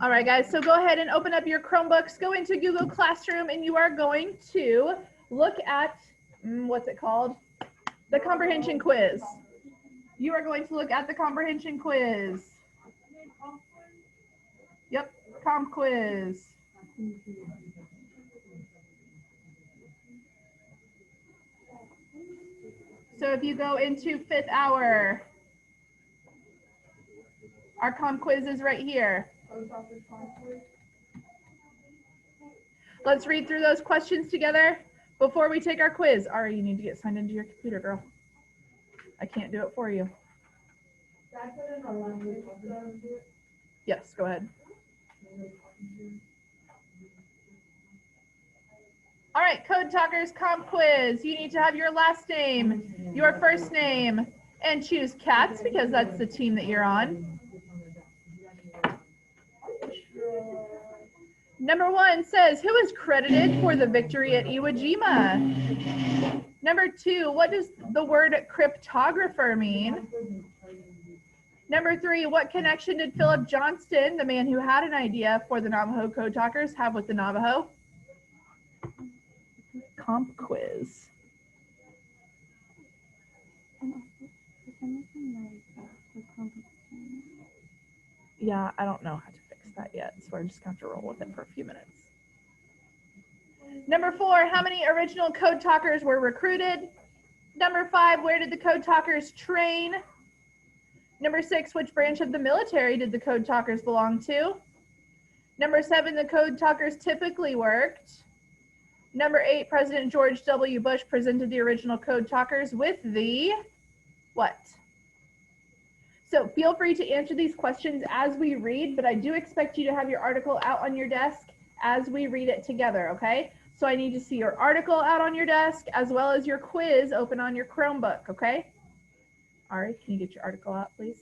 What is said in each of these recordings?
All right, guys, so go ahead and open up your Chromebooks, go into Google Classroom, and you are going to look at, what's it called? The Comprehension Quiz. You are going to look at the Comprehension Quiz. Yep, Comp Quiz. So if you go into 5th hour, our Comp Quiz is right here. Let's read through those questions together before we take our quiz. Ari, you need to get signed into your computer, girl. I can't do it for you. Yes, go ahead. All right, Code Talkers Comp Quiz. You need to have your last name, your first name, and choose cats because that's the team that you're on. Number 1 says, who is credited for the victory at Iwo Jima? Number 2, what does the word cryptographer mean? Number 3, what connection did Philip Johnston, the man who had an idea for the Navajo Code Talkers, have with the Navajo? Comp Quiz. Yeah, I don't know how to fix that yet, so we're just going to have to roll with it for a few minutes. Number 4, how many original Code Talkers were recruited? Number 5, where did the Code Talkers train? Number 6, which branch of the military did the Code Talkers belong to? Number 7, the Code Talkers typically worked. Number 8, President George W. Bush presented the original Code Talkers with the what? So feel free to answer these questions as we read, but I do expect you to have your article out on your desk as we read it together, okay? So I need to see your article out on your desk as well as your quiz open on your Chromebook, okay? Ari, can you get your article out, please?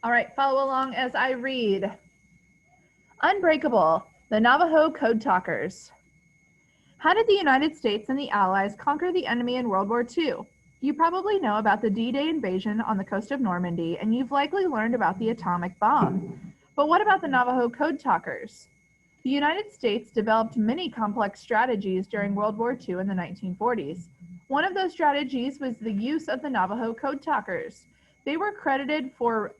All right, follow along as I read. Unbreakable, the Navajo Code Talkers. How did the United States and the Allies conquer the enemy in World War II? You probably know about the D-Day invasion on the coast of Normandy, and you've likely learned about the atomic bomb. But what about the Navajo Code Talkers? The United States developed many complex strategies during World War II in the 1940s. One of those strategies was the use of the Navajo Code Talkers. They were credited for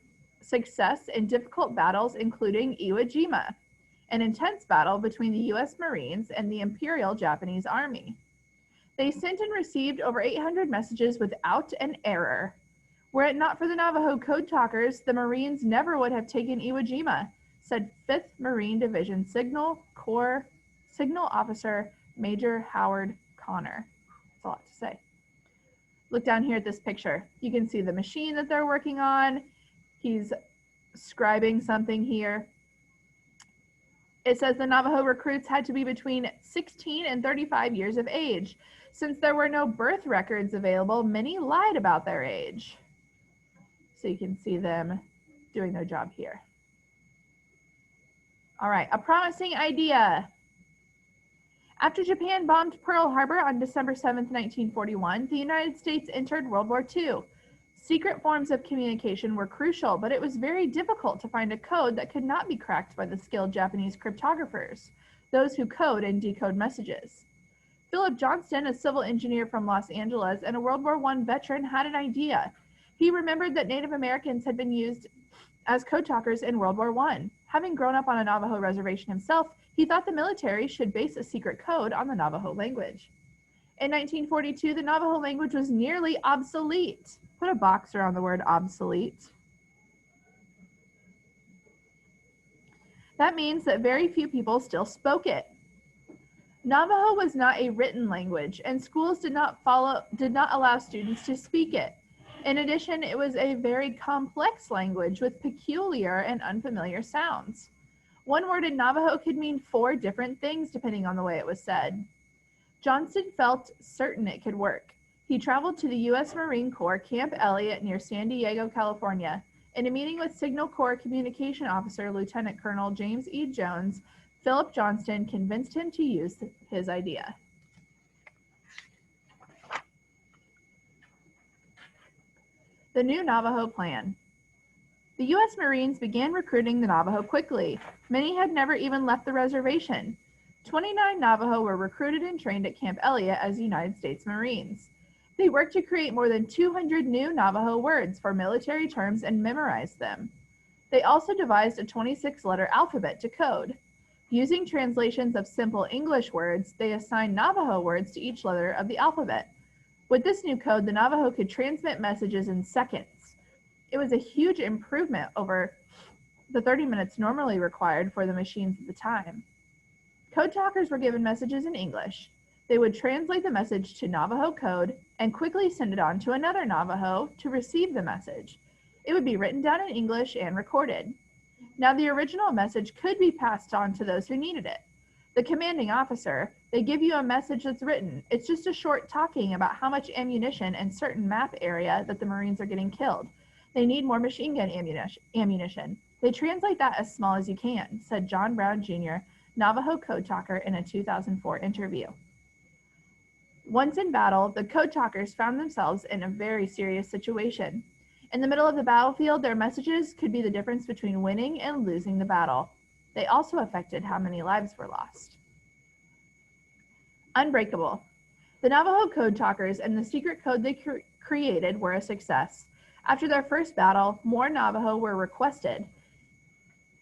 success in difficult battles, including Iwo Jima, an intense battle between the U.S. Marines and the Imperial Japanese Army. They sent and received over 800 messages without an error. Were it not for the Navajo Code Talkers, the Marines never would have taken Iwo Jima, said 5th Marine Division Signal Corps Signal Officer Major Howard Connor. That's a lot to say. Look down here at this picture. You can see the machine that they're working on. He's scribing something here. It says the Navajo recruits had to be between 16 and 35 years of age. Since there were no birth records available, many lied about their age. So you can see them doing their job here. All right, a promising idea. After Japan bombed Pearl Harbor on December 7th, 1941, the United States entered World War II. Secret forms of communication were crucial, but it was very difficult to find a code that could not be cracked by the skilled Japanese cryptographers, those who code and decode messages. Philip Johnston, a civil engineer from Los Angeles and a World War I veteran, had an idea. He remembered that Native Americans had been used as code talkers in World War I. Having grown up on a Navajo reservation himself, he thought the military should base a secret code on the Navajo language. In 1942, the Navajo language was nearly obsolete. Put a box around the word obsolete. That means that very few people still spoke it. Navajo was not a written language, and schools did not allow students to speak it. In addition, it was a very complex language with peculiar and unfamiliar sounds. One word in Navajo could mean 4 different things depending on the way it was said. Johnston felt certain it could work. He traveled to the U.S. Marine Corps Camp Elliott near San Diego, California. In a meeting with Signal Corps Communication Officer Lieutenant Colonel James E. Jones, Philip Johnston convinced him to use his idea. The new Navajo plan. The U.S. Marines began recruiting the Navajo quickly. Many had never even left the reservation. 29 Navajo were recruited and trained at Camp Elliott as United States Marines. They worked to create more than 200 new Navajo words for military terms and memorized them. They also devised a 26-letter alphabet to code. Using translations of simple English words, they assigned Navajo words to each letter of the alphabet. With this new code, the Navajo could transmit messages in seconds. It was a huge improvement over the 30 minutes normally required for the machines at the time. Code talkers were given messages in English. They would translate the message to Navajo code and quickly send it on to another Navajo to receive the message. It would be written down in English and recorded. Now, the original message could be passed on to those who needed it. The commanding officer, they give you a message that's written. It's just a short talking about how much ammunition and certain map area that the Marines are getting killed. They need more machine gun ammunition. They translate that as small as you can, said John Brown Jr., Navajo code talker, in a 2004 interview. Once in battle, the code talkers found themselves in a very serious situation. In the middle of the battlefield, their messages could be the difference between winning and losing the battle. They also affected how many lives were lost. Unbreakable. The Navajo code talkers and the secret code they created were a success. After their first battle, more Navajo were requested.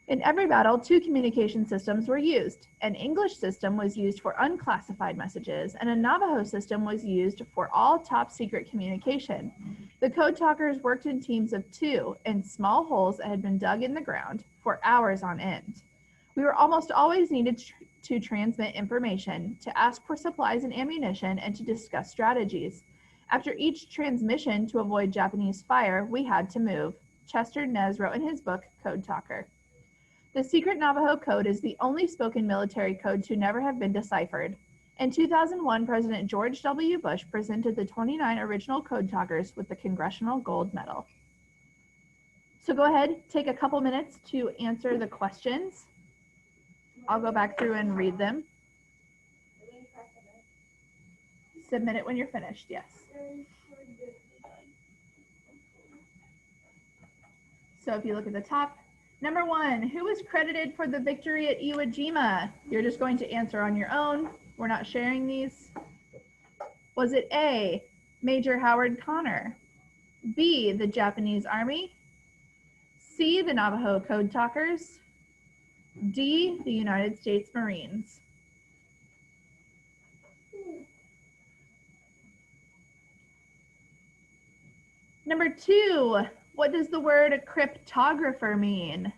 In every battle, 2 communication systems were used. An English system was used for unclassified messages, and a Navajo system was used for all top secret communication. The code talkers worked in teams of 2 in small holes that had been dug in the ground for hours on end. We were almost always needed to transmit information, to ask for supplies and ammunition, and to discuss strategies. After each transmission, to avoid Japanese fire, we had to move. Chester Nez wrote in his book, Code Talker. The secret Navajo code is the only spoken military code to never have been deciphered. In 2001, President George W. Bush presented the 29 original code talkers with the Congressional Gold Medal. So go ahead, take a couple minutes to answer the questions. I'll go back through and read them. Submit it when you're finished, yes. So if you look at the top, number 1, who was credited for the victory at Iwo Jima? You're just going to answer on your own. We're not sharing these. Was it A, Major Howard Connor? B, the Japanese Army? C, the Navajo Code Talkers? D, the United States Marines? Number 2, what does the word cryptographer mean?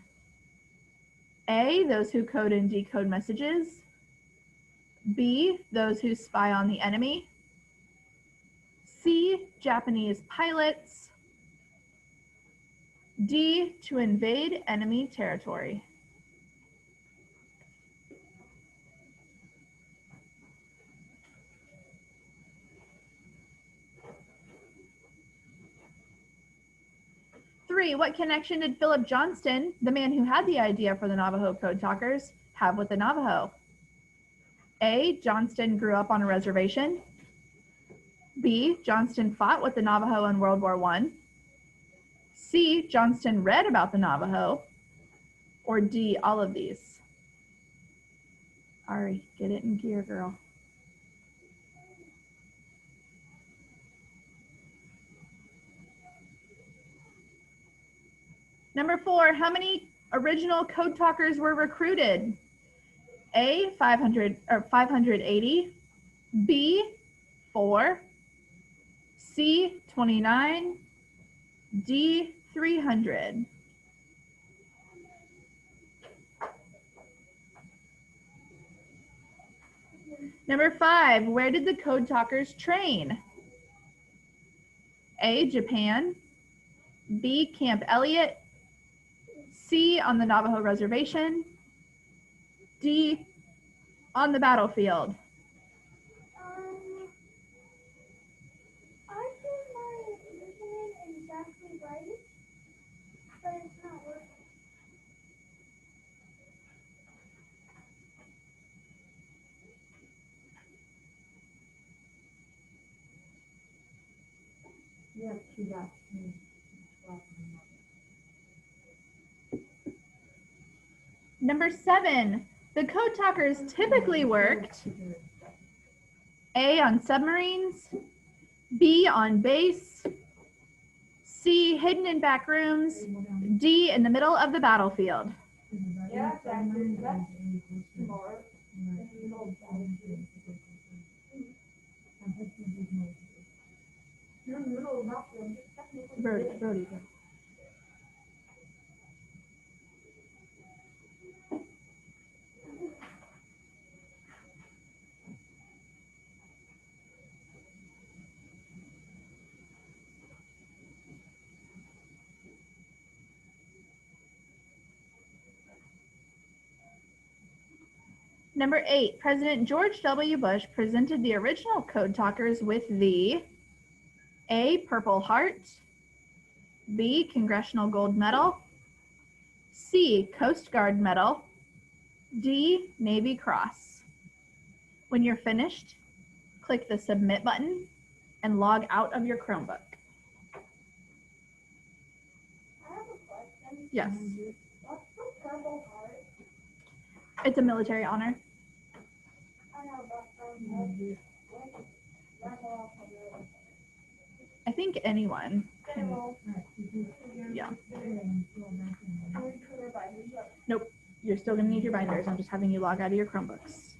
A, those who code and decode messages. B, those who spy on the enemy. C, Japanese pilots. D, to invade enemy territory. Three, what connection did Philip Johnston, the man who had the idea for the Navajo Code Talkers, have with the Navajo? A, Johnston grew up on a reservation. B, Johnston fought with the Navajo in World War I. C, Johnston read about the Navajo. Or D, all of these. Ari, get it in gear, girl. Number 4, how many original code talkers were recruited? A, 580. B, 4. C, 29. D, 300. Number 5, where did the code talkers train? A, Japan. B, Camp Elliott. C, on the Navajo reservation. D, on the battlefield. I think my listening exactly right, Number 7, the code talkers typically worked A, on submarines, B, on base, C, hidden in back rooms, D, in the middle of the battlefield. Yeah, exactly. That's smart. Brody. Number 8, President George W. Bush presented the original code talkers with the A, Purple Heart, B, Congressional Gold Medal, C, Coast Guard Medal, D, Navy Cross. When you're finished, click the Submit button and log out of your Chromebook. I have a question. Yes. What's the Purple Heart? It's a military honor. I know, but I think anyone can. Yeah. Nope. You're still going to need your binders. I'm just having you log out of your Chromebooks.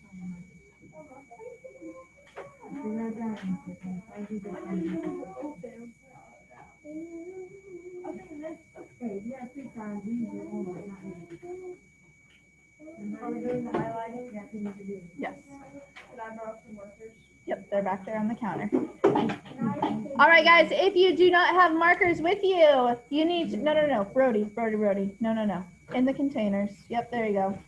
Are we doing the highlighting? Yes. Did I borrow some markers? Yep, they're back there on the counter. All right, guys, if you do not have markers with you, you need to, no, Brody. No. In the containers. Yep, there you go.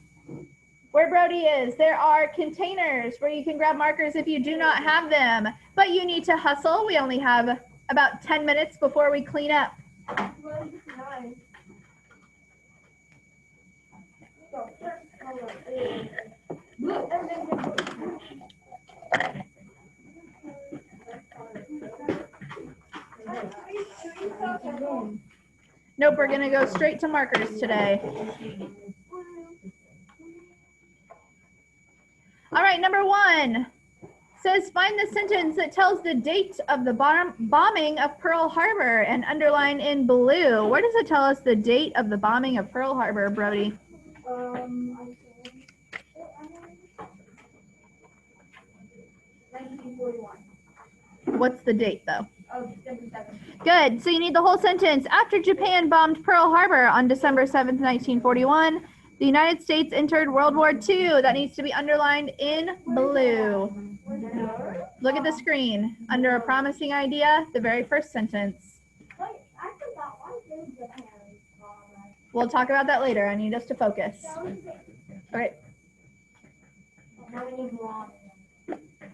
Where Brody is, there are containers where you can grab markers if you do not have them, but you need to hustle. We only have about 10 minutes before we clean up. Nope, we're gonna go straight to markers today. All right, number 1 says find the sentence that tells the date of the bombing of Pearl Harbor and underline in blue. Where does it tell us the date of the bombing of Pearl Harbor, Brody? 1941. What's the date though? Oh, December 7th. Good, so you need the whole sentence. After Japan bombed Pearl Harbor on December 7th, 1941, the United States entered World War II. That needs to be underlined in blue. Look at the screen. Under a promising idea, the very first sentence. Wait, I forgot. Why did Japan bomb? We'll talk about that later. I need us to focus. Okay. How many long?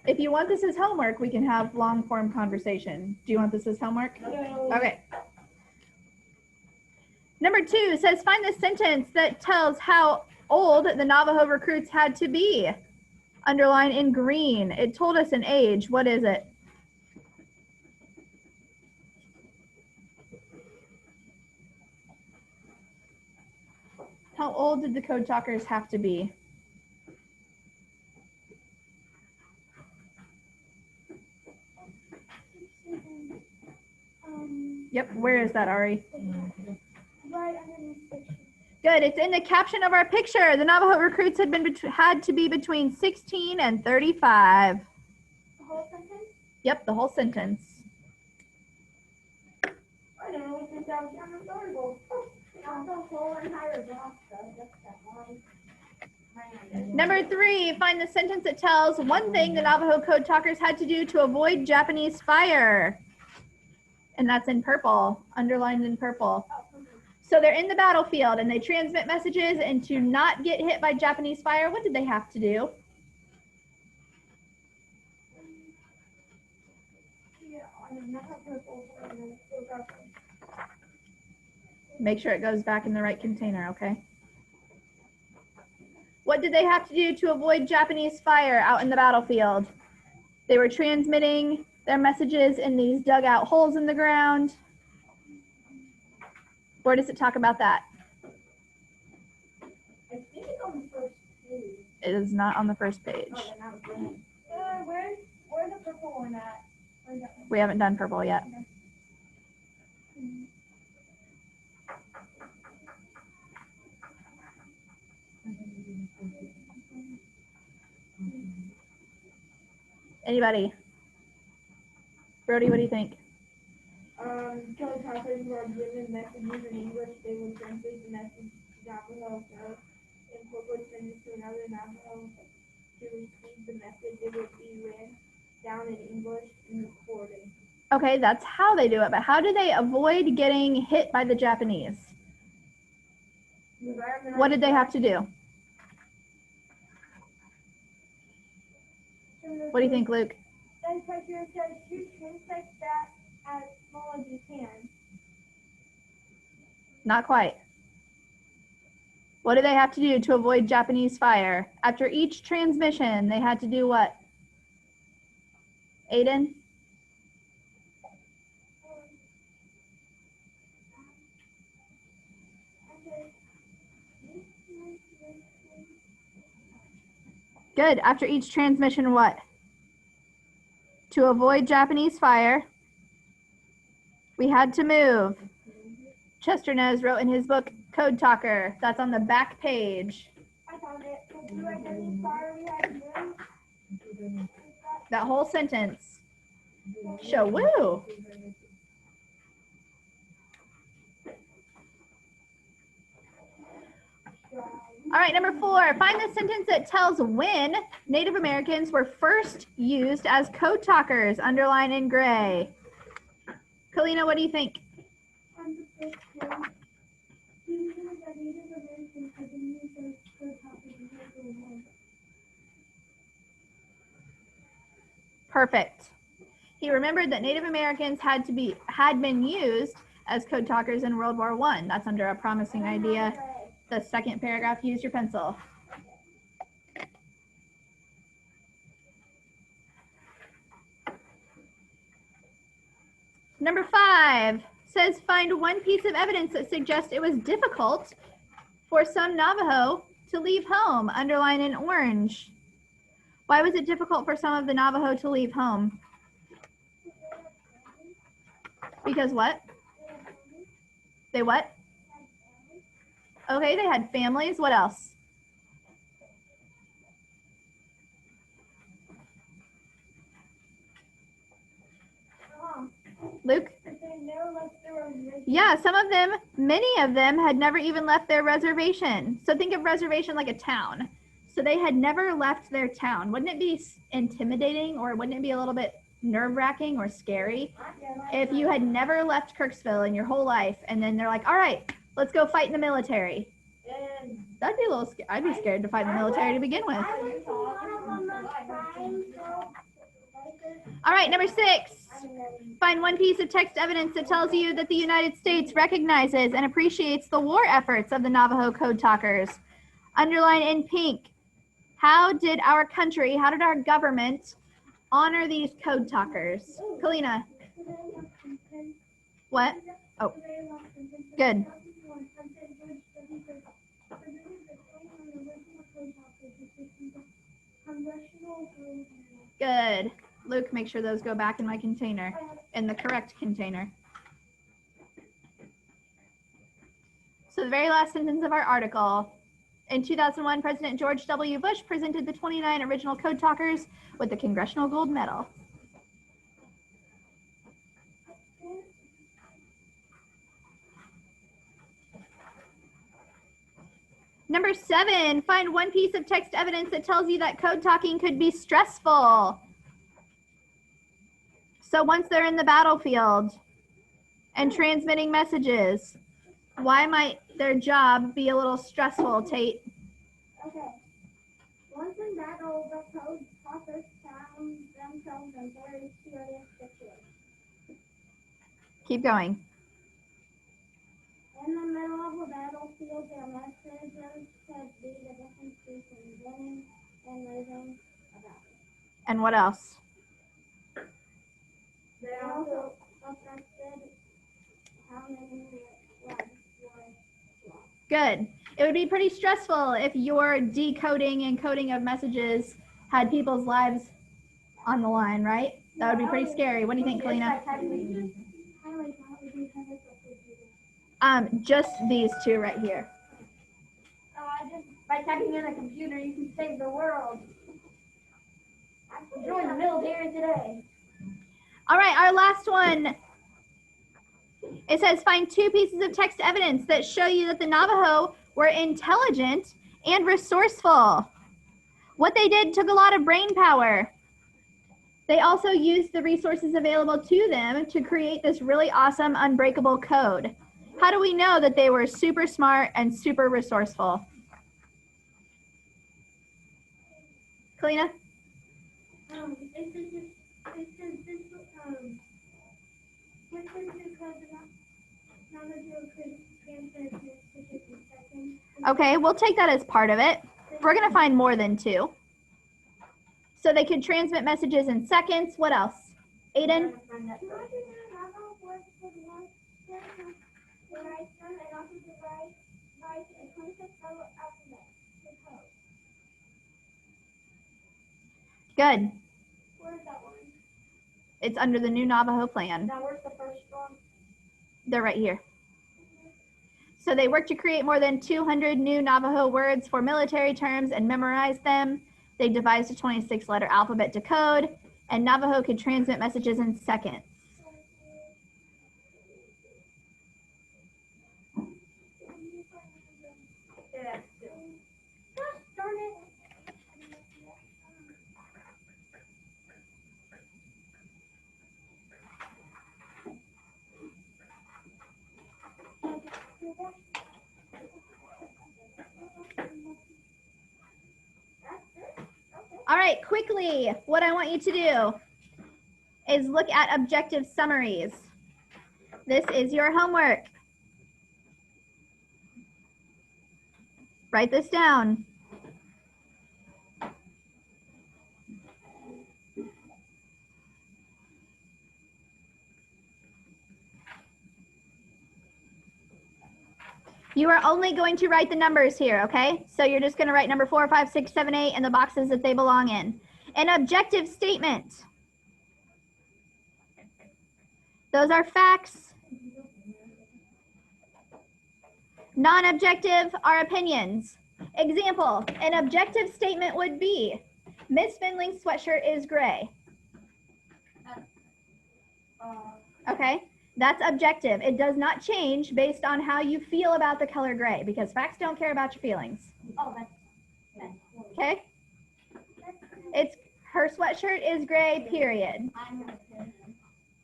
If you want this as homework, we can have long form conversation. Do you want this as homework? No. Okay. Number 2 says find the sentence that tells how old the Navajo recruits had to be. Underline in green. It told us an age. What is it? How old did the code talkers have to be? Yep, where is that, Ari? Right underneath the picture. Good, it's in the caption of our picture. The Navajo recruits had to be between 16 and 35. The whole sentence? Yep, the whole sentence. I don't know if that was unaffordable. Not the whole entire block, though. Just that one. Number 3, find the sentence that tells one thing the Navajo code talkers had to do to avoid Japanese fire. And that's in purple, underlined in purple. So they're in the battlefield and they transmit messages, and to not get hit by Japanese fire, what did they have to do? Make sure it goes back in the right container, okay? What did they have to do to avoid Japanese fire out in the battlefield? They were transmitting their messages in these dug out holes in the ground. Where does it talk about that? I think it's on the first page. It is not on the first page. Oh, then I was wrong. Where's the purple one at? We haven't done purple yet. Anybody? Brody, what do you think? Code talkers were given messages in English. They would translate the message to Navajo, and would send it to another Navajo to receive the message. It would be written down in English and recorded. Okay, that's how they do it, but how do they avoid getting hit by the Japanese? What did they have to do? What do you think, Luke? Then President says you translate that as small as you can. Not quite. What do they have to do to avoid Japanese fire? After each transmission, they had to do what? Aiden? Good. After each transmission, what? To avoid Japanese fire, we had to move. Chester Nez wrote in his book, Code Talker. That's on the back page. I found it. We were getting fire, we had to move. That whole sentence. Show woo. All right, number 4. Find the sentence that tells when Native Americans were first used as code talkers, underlined in gray. Kalina, what do you think? Perfect. He remembered that Native Americans had been used as code talkers in World War I. That's under a promising idea. The second paragraph, use your pencil. Number 5 says find one piece of evidence that suggests it was difficult for some Navajo to leave home, underline in orange. Why was it difficult for some of the Navajo to leave home? Because what? They what? Okay, they had families. What else? Luke? Yeah, some of them, many of them had never even left their reservation. So think of reservation like a town. So they had never left their town. Wouldn't it be intimidating, or wouldn't it be a little bit nerve-wracking or scary if you had never left Kirksville in your whole life and then they're like, all right, let's go fight in the military? That'd be a little scary. I'd be scared to fight in the military to begin with. All right, number 6. Find one piece of text evidence that tells you that the United States recognizes and appreciates the war efforts of the Navajo code talkers. Underline in pink. How did our government honor these code talkers? Kalina. What? Oh, good. Good. Luke, make sure those go back in my container, in the correct container. So the very last sentence of our article. In 2001, President George W. Bush presented the 29 original code talkers with the Congressional Gold Medal. Number 7, find one piece of text evidence that tells you that code talking could be stressful. So once they're in the battlefield and transmitting messages, why might their job be a little stressful, Tate? Okay. Once in battle, the code talkers found themselves in very serious situations. Keep going. In the middle of a battlefield, their messengers could be the difference between winning and losing a battle. And what else? also affected how many lives were lost. Good. It would be pretty stressful if your decoding and coding of messages had people's lives on the line, right? That would be pretty scary. What do you think, Kalina? Just these two right here. Just by typing in a computer, you can save the world. Join the military today. All right, our last one. It says, find 2 pieces of text evidence that show you that the Navajo were intelligent and resourceful. What they did took a lot of brain power. They also used the resources available to them to create this really awesome unbreakable code. How do we know that they were super smart and super resourceful? Kalina? Okay, we'll take that as part of it. We're going to find more than 2. So they could transmit messages in seconds. What else? Aiden? Good. Where's that one? It's under the new Navajo plan. Now where's the first one? They're right here. So they worked to create more than 200 new Navajo words for military terms and memorize them. They devised a 26-letter alphabet to code, and Navajo could transmit messages in seconds. All right, quickly, what I want you to do is look at objective summaries. This is your homework. Write this down. You are only going to write the numbers here, okay? So you're just going to write number 4, 5, 6, 7, 8 in the boxes that they belong in. An objective statement. Those are facts. Non-objective are opinions. Example, an objective statement would be, Miss Finley's sweatshirt is gray. Okay, that's objective. It does not change based on how you feel about the color gray, because facts don't care about your feelings. Oh, Okay? It's her sweatshirt is gray, period.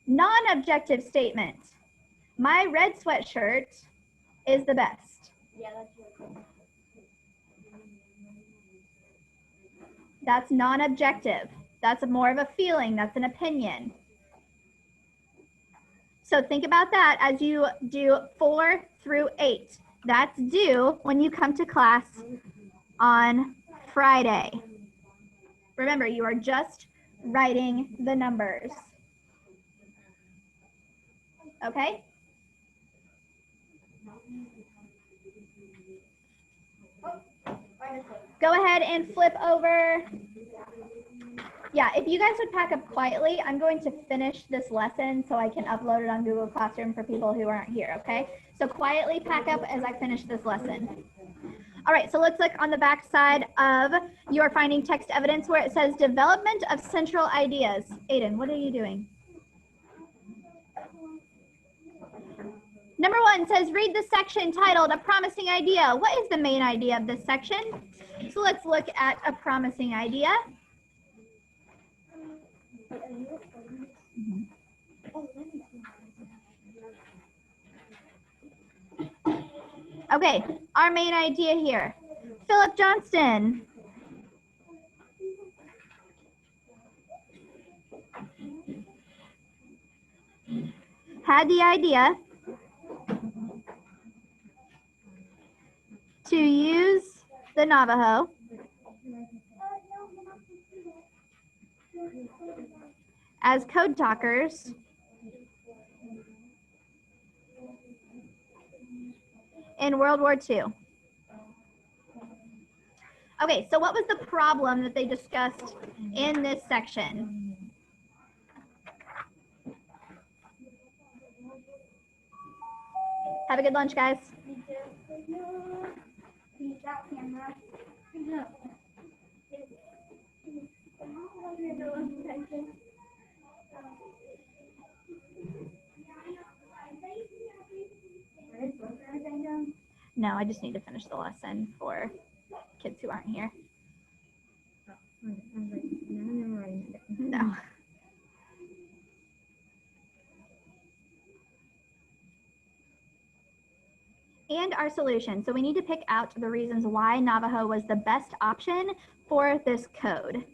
Non-objective statement. My red sweatshirt is the best. yeah, that's really cool. That's non-objective. That's more of a feeling. That's an opinion. So think about that as you do 4 through 8. That's due when you come to class on Friday. Remember, you are just writing the numbers. Okay? Go ahead and flip over. Yeah, if you guys would pack up quietly, I'm going to finish this lesson so I can upload it on Google Classroom for people who aren't here, okay? So quietly pack up as I finish this lesson. All right, so let's look on the back side of your finding text evidence where it says development of central ideas. Aiden, what are you doing? Number 1 says, read the section titled A Promising Idea. What is the main idea of this section? So let's look at a promising idea. Okay, our main idea here. Philip Johnston. Had the idea to use the Navajo as code talkers in World War II? Okay, so what was the problem that they discussed in this section? Have a good lunch, guys. No, I just need to finish the lesson for kids who aren't here. No. And our solution. So we need to pick out the reasons why Navajo was the best option for this code.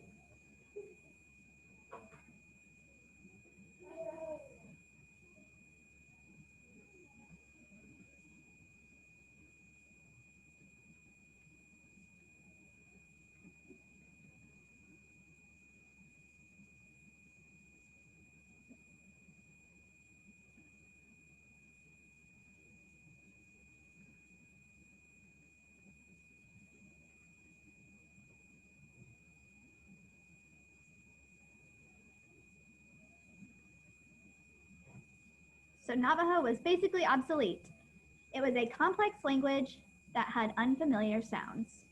So Navajo was basically obsolete. It was a complex language that had unfamiliar sounds.